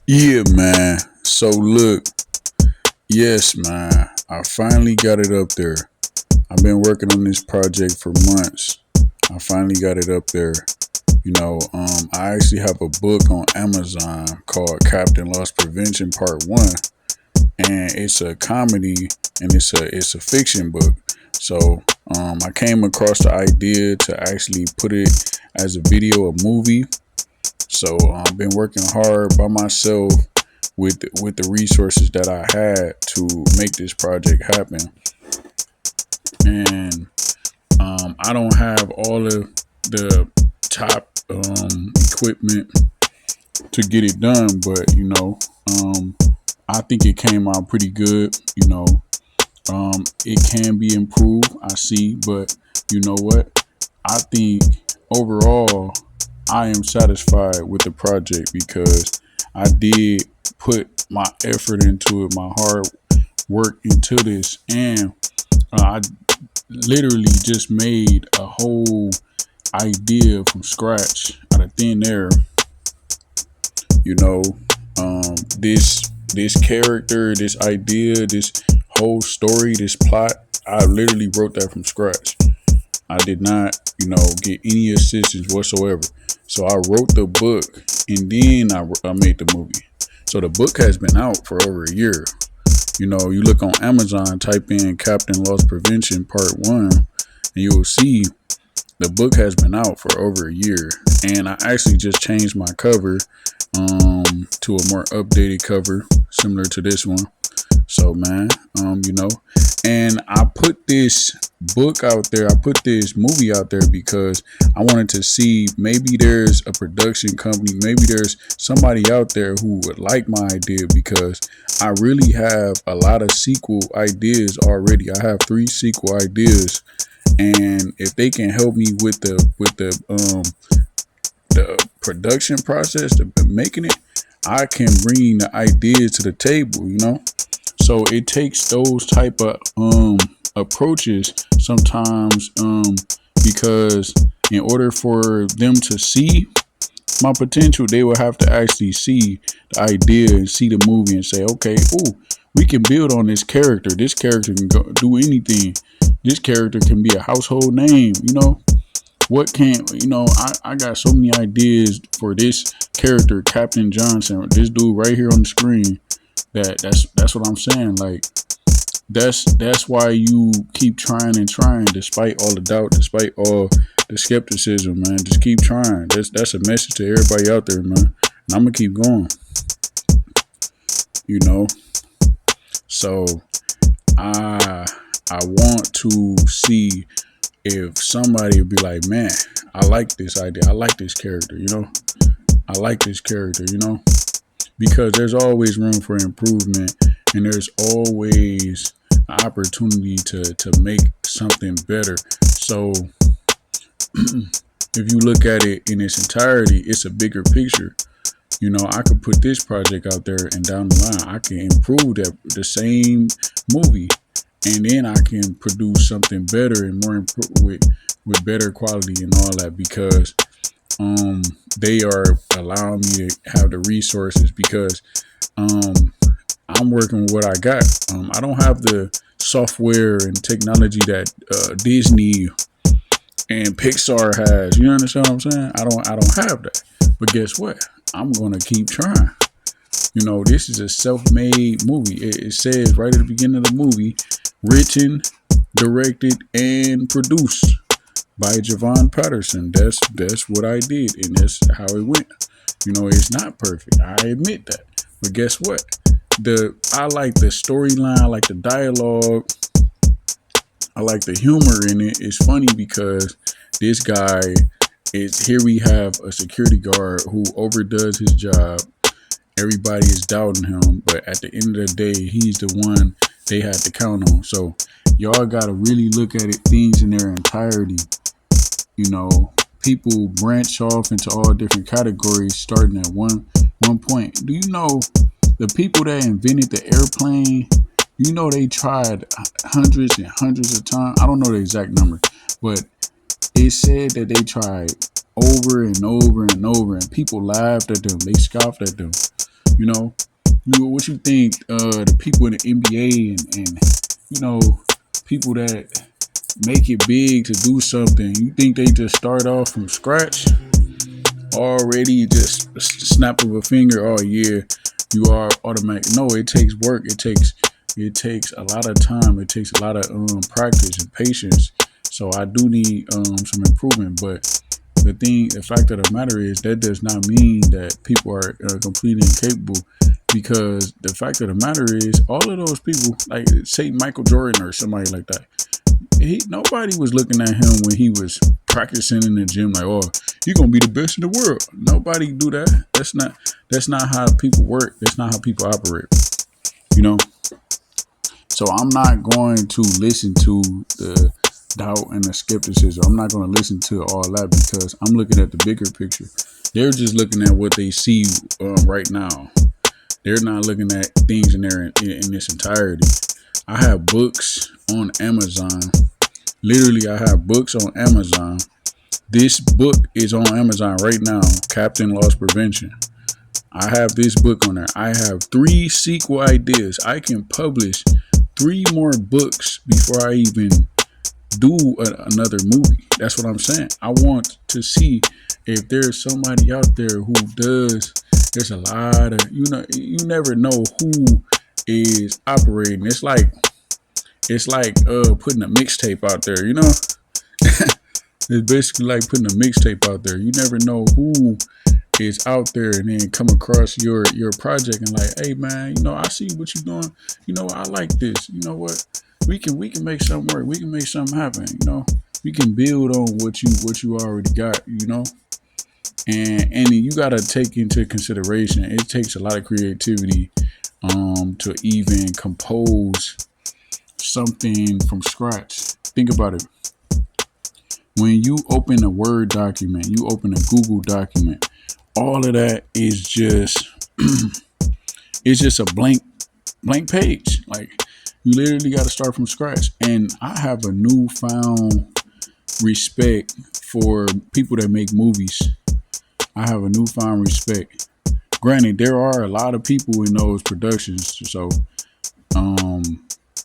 Yeah, man. So look, yes, man. I finally got it up there. I've been working on this project for months. I finally got it up there. I actually have a book on Amazon called Captain Loss Prevention Part One, and it's a comedy and it's a fiction book. So I came across the idea to actually put it as a video, a movie. So I've been working hard by myself with the resources that I had to make this project happen. And I don't have all of the top equipment to get it done, but I think it came out pretty good. It can be improved, I see, but you know what? I think overall I am satisfied with the project because I did put my effort into it, my hard work into this, and I literally just made a whole idea from scratch out of thin air. You know, this character, this idea, this whole story, this plot, I literally wrote that from scratch. I did not, get any assistance whatsoever. So I wrote the book and then I made the movie. So the book has been out for over a year. You look on Amazon, type in Captain Loss Prevention Part 1, and you will see the book has been out for over a year. And I actually just changed my cover to a more updated cover, similar to this one. So man, and I put this book out there, I put this movie out there because I wanted to see maybe there's a production company, maybe there's somebody out there who would like my idea because I really have a lot of sequel ideas already. I have 3 sequel ideas, and if they can help me with the production process, the making it, I can bring the ideas to the table. So it takes those type of approaches sometimes, because in order for them to see my potential, they will have to actually see the idea and see the movie and say, okay, ooh, we can build on this character. This character can do anything. This character can be a household name. What can I got so many ideas for this character, Captain Johnson, this dude right here on the screen. That's what I'm saying. Like that's why you keep trying and trying, despite all the doubt, despite all the skepticism, man. Just keep trying. That's a message to everybody out there, man. And I'm gonna keep going. You know. So I want to see if somebody would be like, man, I like this idea. I like this character. I like this character. Because there's always room for improvement, and there's always an opportunity to make something better. So if you look at it in its entirety, it's a bigger picture. I could put this project out there, and down the line I can improve the same movie, and then I can produce something better and more with better quality and all that, because they are allowing me to have the resources, because I'm working with what I got. I don't have the software and technology that Disney and Pixar has. You understand what I'm saying? I don't have that. But guess what? I'm gonna keep trying. This is a self-made movie. It says right at the beginning of the movie, written, directed, and produced by Javon Patterson. That's what I did, and that's how it went. It's not perfect. I admit that. But guess what? I like the storyline, I like the dialogue, I like the humor in it. It's funny because this guy is here. We have a security guard who overdoes his job. Everybody is doubting him, but at the end of the day, he's the one they had to count on. So y'all gotta really look at it, things in their entirety. People branch off into all different categories starting at one point. Do you know the people that invented the airplane? They tried hundreds and hundreds of times. I don't know the exact number, but it said that they tried over and over and over, and people laughed at them. They scoffed at them. You know, what you think the people in the NBA and you know people that make it big to do something, you think they just start off from scratch already, just a snap of a finger? Oh yeah, you are automatic. No, it takes work. It takes a lot of time. It takes a lot of practice and patience. So I do need some improvement. But the fact of the matter is that does not mean that people are completely incapable. Because the fact of the matter is, all of those people, like say Michael Jordan or somebody like that, nobody was looking at him when he was practicing in the gym like, oh, you're gonna be the best in the world. Nobody do that. That's not how people work. That's not how people operate. You know. So I'm not going to listen to the doubt and the skepticism. I'm not going to listen to all that because I'm looking at the bigger picture. They're just looking at what they see right now. They're not looking at things in this entirety. I have books on Amazon. Literally, I have books on Amazon. This book is on Amazon right now. Captain Loss Prevention. I have this book on there. I have 3 sequel ideas. I can publish 3 more books before I even do another movie. That's what I'm saying. I want to see if there's somebody out there who does. There's a lot of, you never know who is operating. It's like putting a mixtape out there, It's basically like putting a mixtape out there. You never know who is out there and then come across your project and like, hey man, I see what you're doing. I like this. You know what? We can make something work. We can make something happen. We can build on what you already got. And you gotta take into consideration. It takes a lot of creativity to even compose something from scratch. Think about it. When you open a Word document, you open a Google document, all of that is just it's just a blank page. Like, you literally got to start from scratch. And I have a newfound respect for people that make movies. I have a newfound respect. Granted, there are a lot of people in those productions, so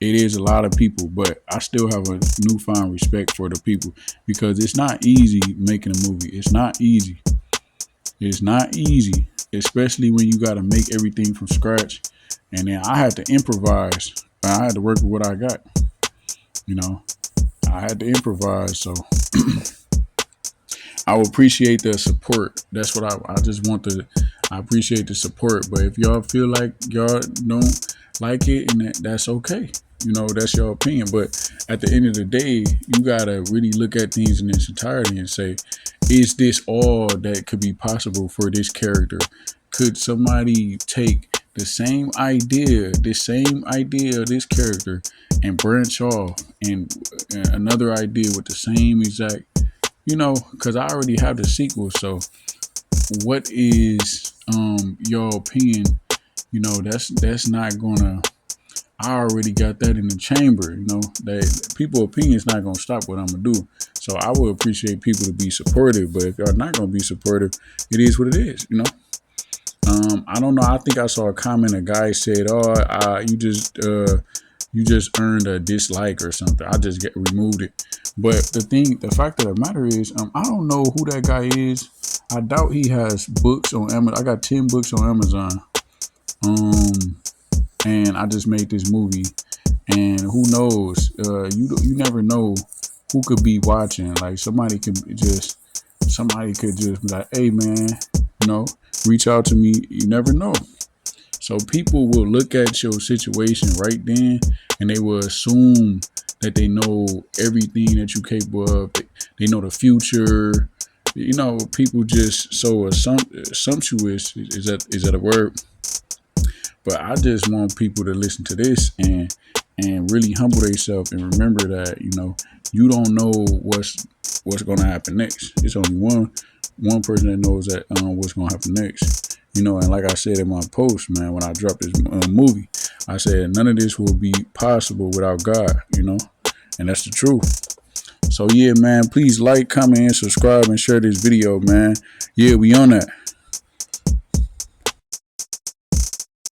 it is a lot of people, but I still have a newfound respect for the people because it's not easy making a movie. It's not easy. It's not easy, especially when you got to make everything from scratch. And then I had to improvise. I had to work with what I got. I had to improvise. So I would appreciate the support. That's what I just want I appreciate the support. But if y'all feel like y'all don't like it, and that's okay. That's your opinion. But at the end of the day, you got to really look at things in its entirety and say, is this all that could be possible for this character? Could somebody take the same idea of this character and branch off and another idea with the same exact, because I already have the sequel. So what is your opinion? That's not gonna, I already got that in the chamber. That people's opinion is not gonna stop what I'm gonna do. So I would appreciate people to be supportive, but if y'all not gonna be supportive, it is what it is. I don't know. I think I saw a comment. A guy said, "Oh, you just earned a dislike or something." I just removed it. But the fact of the matter is, I don't know who that guy is. I doubt he has books on Amazon. I got 10 books on Amazon. And I just made this movie. And who knows? You never know who could be watching. Like, somebody could just be like, "Hey man, reach out to me." You never know. So people will look at your situation right then, and they will assume that they know everything that you're capable of. They know the future. People just so assumptuous. Is that a word? But I just want people to listen to this and really humble themselves and remember that you don't know what's going to happen next. It's only one person that knows that what's going to happen next. And like I said in my post, man, when I dropped this movie, I said none of this will be possible without God. And that's the truth. So yeah, man, please like, comment, and subscribe and share this video, man. Yeah, we on that.